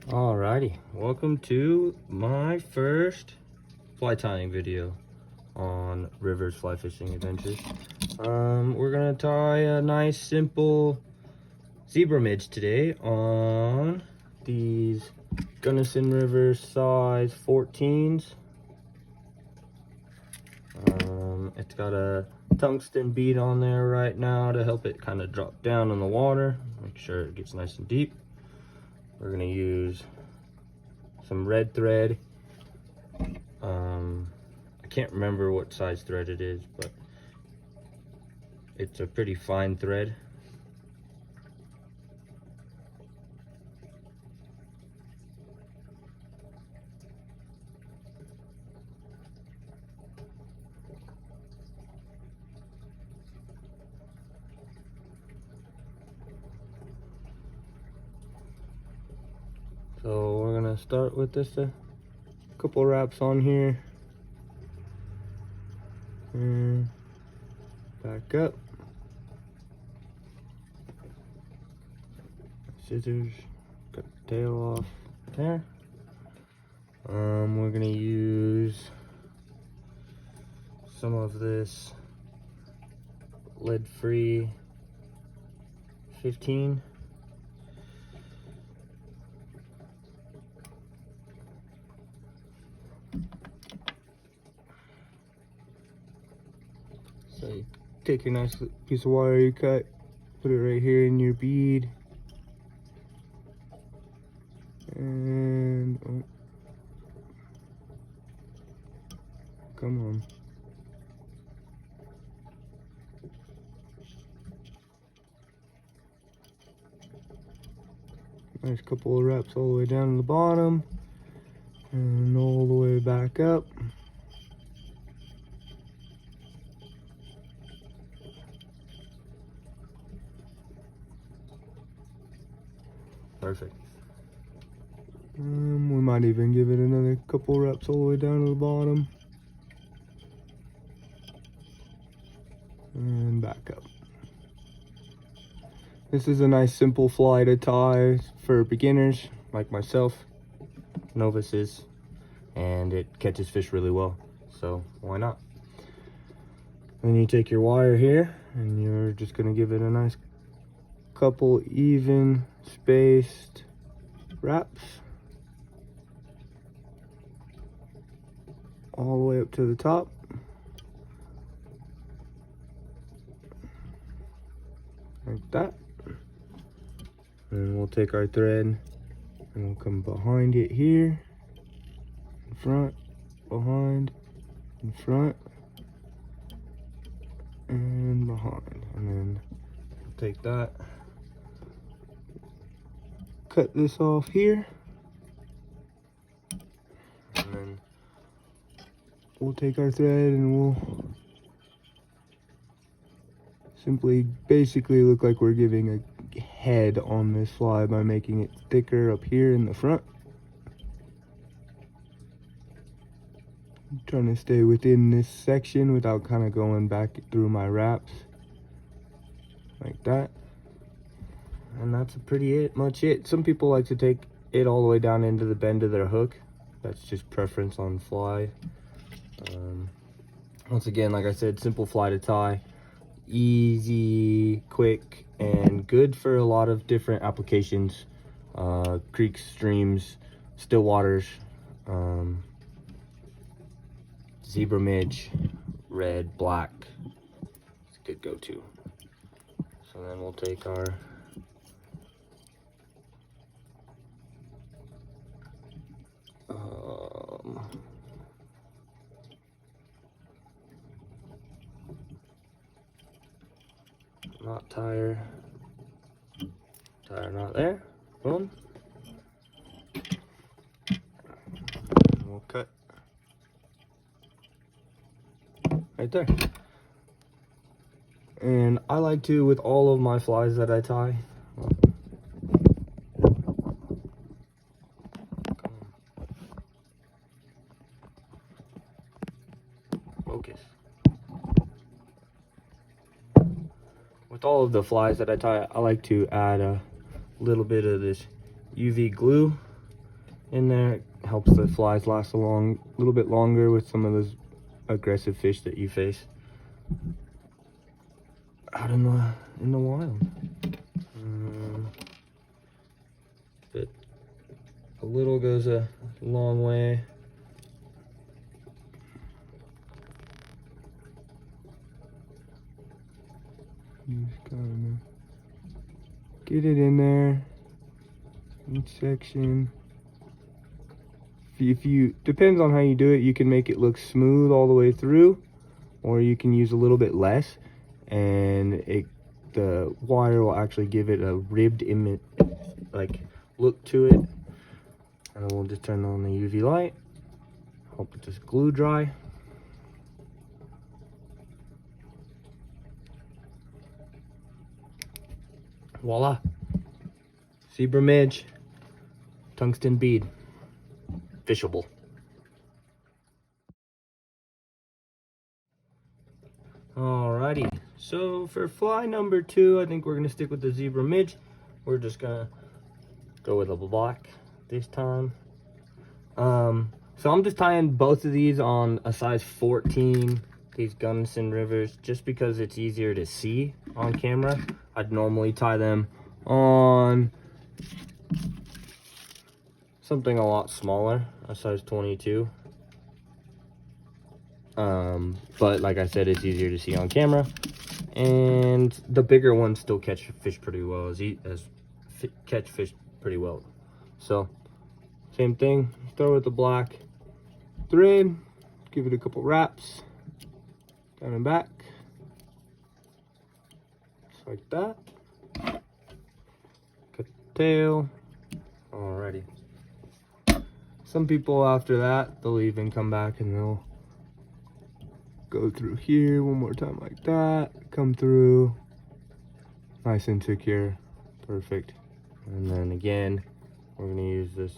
Alrighty, welcome to my first fly tying video on Rivers Fly Fishing Adventures. We're gonna tie a nice simple zebra midge today on these Gunnison River size 14s. It's got a tungsten bead on there right now to help it kind of drop down in the water, make sure it gets nice and deep. We're gonna use some red thread. I can't remember what size thread it is, but it's a pretty fine thread. So we're gonna start with just a couple wraps on here and back up. Scissors, cut the tail off there. We're gonna use some of this lead-free 15. So you take your nice piece of wire you cut, put it right here in your bead, and come on. Nice couple of wraps all the way down to the bottom and all the way back up. Perfect. We might even give it another couple reps all the way down to the bottom and back up. This is a nice simple fly to tie for beginners like myself, novices, and it catches fish really well, so why not? Then you take your wire here and you're just going to give it a nice couple even spaced wraps all the way up to the top. Like that. And we'll take our thread and we'll come behind it here, in front, behind, in front, and behind. And then we'll take that, cut this off here, and then we'll take our thread and we'll simply basically look like we're giving a head on this fly by making it thicker up here in the front. I'm trying to stay within this section without kind of going back through my wraps like that. And that's much it. Some people like to take it all the way down into the bend of their hook. That's just preference on fly. Once again, like I said, simple fly to tie, easy, quick, and good for a lot of different applications. Creeks, streams, still waters, zebra midge, red, black. It's a good go-to. So then we'll take our knot tire knot there, boom. And we'll cut right there. And I like to, with all of my flies that I tie, focus. With all of the flies that I tie, I like to add a little bit of this UV glue in there. It helps the flies last a little bit longer with some of those aggressive fish that you face out in the wild. But a little goes a long way. Just gotta get it in there, each section. If you depends on how you do it, you can make it look smooth all the way through, or you can use a little bit less, and the wire will actually give it a ribbed image, like look to it. And then we'll just turn on the UV light. Hope it just glue dry. Voila, zebra midge, tungsten bead, fishable. Alrighty, so for fly number 2, I think we're gonna stick with the zebra midge. We're just gonna go with a black this time. So I'm just tying both of these on a size 14, these Gunnison Rivers, just because it's easier to see on camera. I'd normally tie them on something a lot smaller, a size 22. But like I said, it's easier to see on camera, and the bigger ones still catch fish pretty well, catch fish pretty well. So same thing, start with the black thread, give it a couple wraps down and back, just like that. Cut the tail. Alrighty. Some people after that, they'll even come back and they'll go through here one more time like that, come through, nice and secure, perfect. And then again, we're gonna use this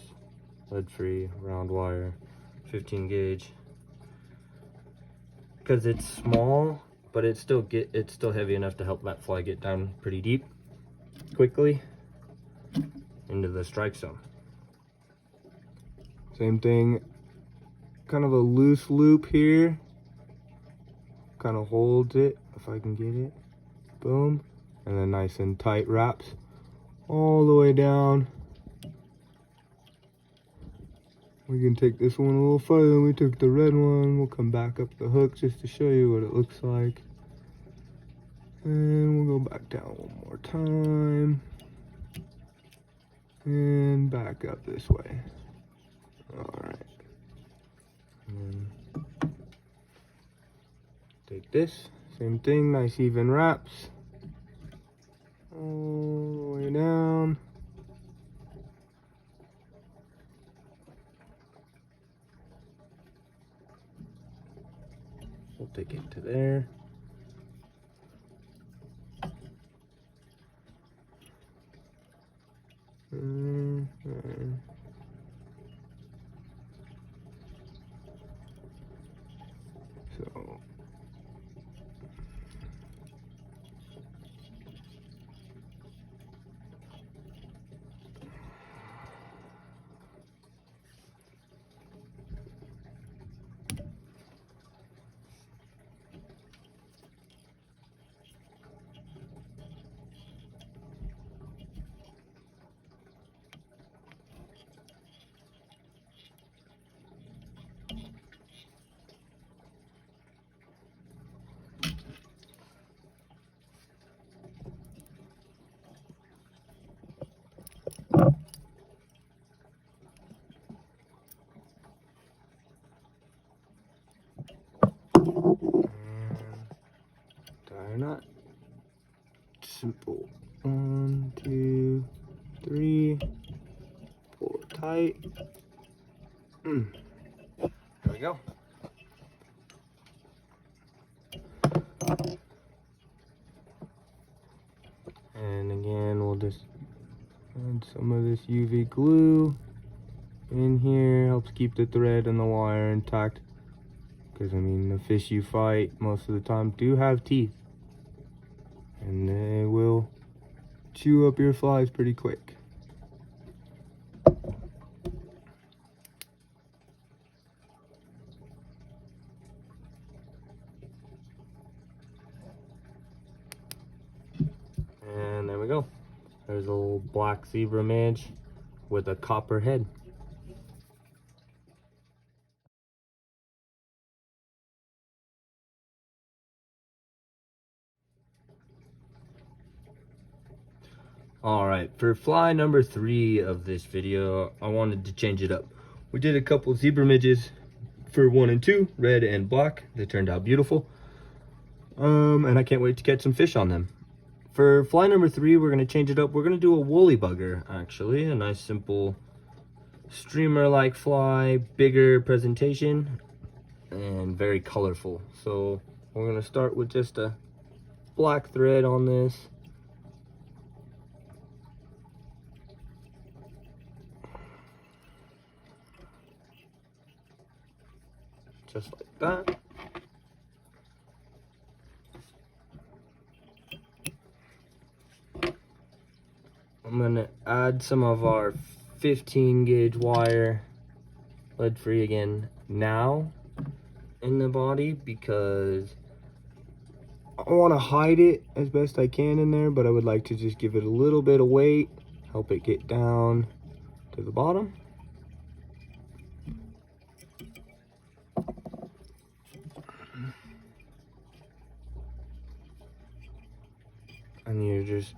lead-free round wire, 15 gauge, because it's small, but it's still heavy enough to help that fly get down pretty deep quickly into the strike zone. Same thing, kind of a loose loop here, kind of holds it if I can get it, boom, and then nice and tight wraps all the way down. We can take this one a little further than we took the red one. We'll come back up the hook just to show you what it looks like, and we'll go back down one more time and back up this way. All right, and then take this, same thing, nice even wraps all the way down. We'll take it to there. So tie a knot. Simple. 1, 2, 3. Pull it tight. There we go. And again, we'll just add some of this UV glue in here. Helps keep the thread and the wire intact. Because I mean, the fish you fight most of the time do have teeth, and they will chew up your flies pretty quick. And there we go. There's a little black zebra midge with a copper head. All right, for fly number 3 of this video, I wanted to change it up. We did a couple zebra midges for 1 and 2, red and black. They turned out beautiful. And I can't wait to catch some fish on them. For fly number 3, we're gonna change it up. We're gonna do a woolly bugger, actually. A nice simple streamer-like fly, bigger presentation, and very colorful. So we're gonna start with just a black thread on this. Just like that. I'm gonna add some of our 15 gauge wire, lead free again, now in the body, because I want to hide it as best I can in there, but I would like to just give it a little bit of weight, help it get down to the bottom. And you're just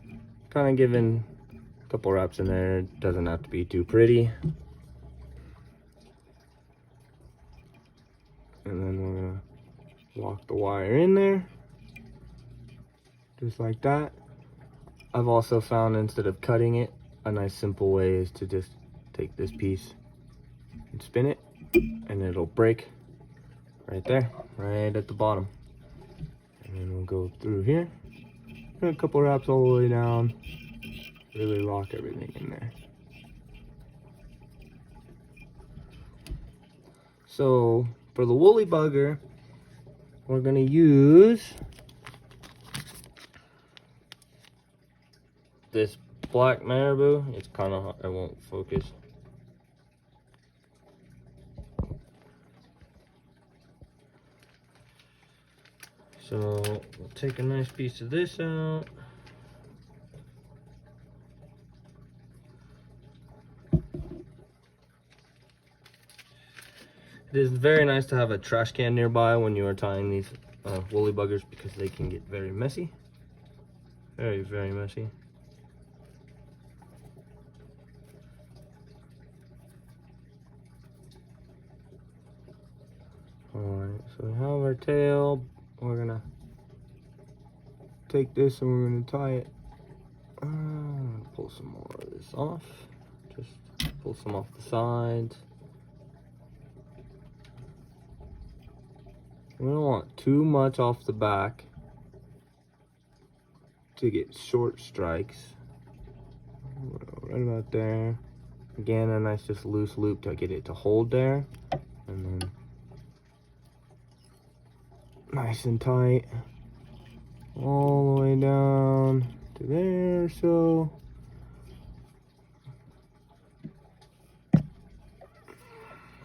kind of giving a couple wraps in there. It doesn't have to be too pretty. And then we're gonna lock the wire in there, just like that. I've also found, instead of cutting it, a nice simple way is to just take this piece and spin it, and it'll break right there, right at the bottom. And then we'll go through here, and a couple wraps all the way down, really lock everything in there. So for the woolly bugger, we're gonna use this black marabou. It's kind of, I won't focus. So we'll take a nice piece of this out. It is very nice to have a trash can nearby when you are tying these woolly buggers, because they can get very messy. Very, very messy. Alright, so we have our tail. We're gonna take this and we're gonna tie it. Pull some more of this off. Just pull some off the sides. We don't want too much off the back to get short strikes. Right about there. Again, a nice just loose loop to get it to hold there. And then nice and tight all the way down to there, so.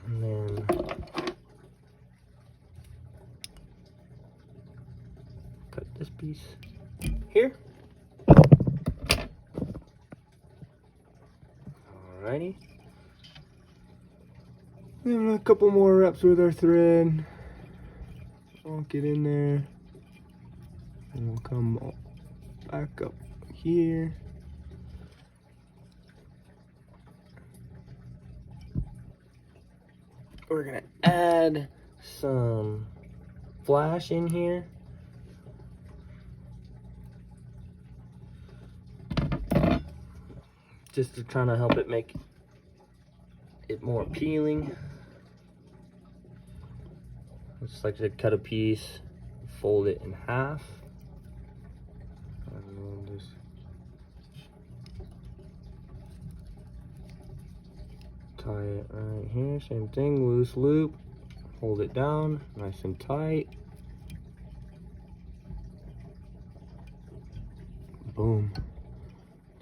And then cut this piece here. Alrighty. Then a couple more wraps with our thread. Lock it in there. And we'll come back up here. We're gonna add some flash in here. Just to kind of help it make it more appealing. Just like to cut a piece, fold it in half, and then just tie it right here. Same thing, loose loop, hold it down nice and tight. Boom,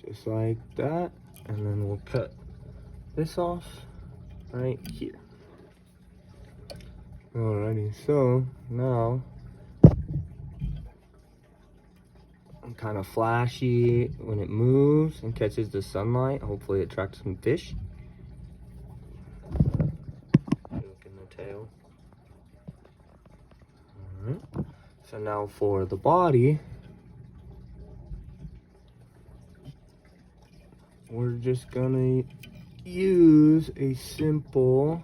just like that. And then we'll cut this off right here. Alrighty, so now I'm kind of flashy when it moves and catches the sunlight. Hopefully it attracts some fish. Look in the tail. All right. So now for the body, we're just gonna use a simple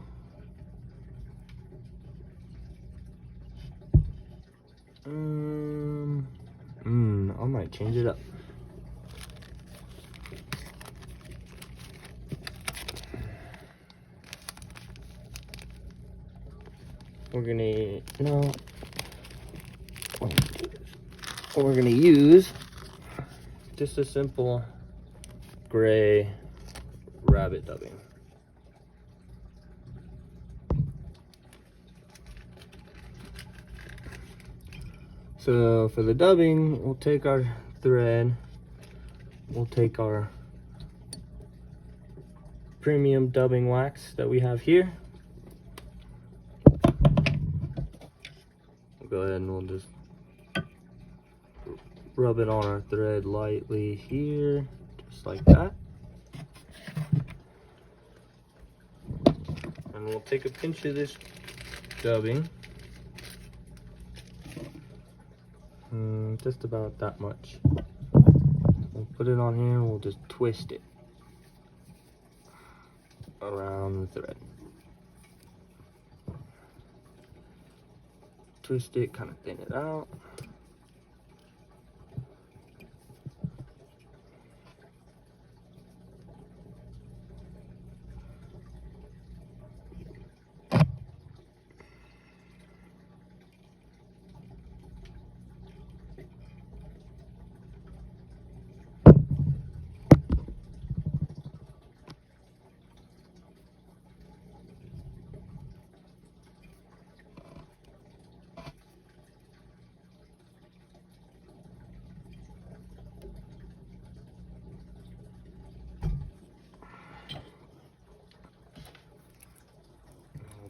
I might change it up. We're gonna use just a simple gray rabbit dubbing. So for the dubbing, we'll take our thread, we'll take our premium dubbing wax that we have here. We'll go ahead and we'll just rub it on our thread lightly here, just like that. And we'll take a pinch of this dubbing, just about that much. We'll put it on here and we'll just twist it around the thread. Twist it, kind of thin it out.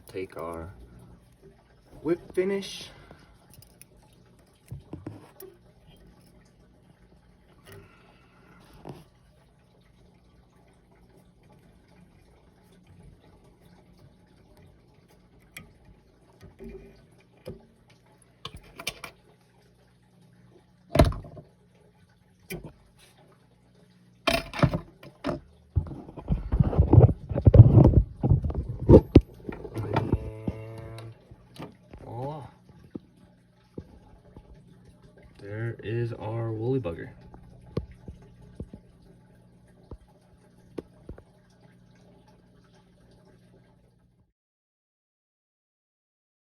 Take our whip finish. There is our woolly bugger.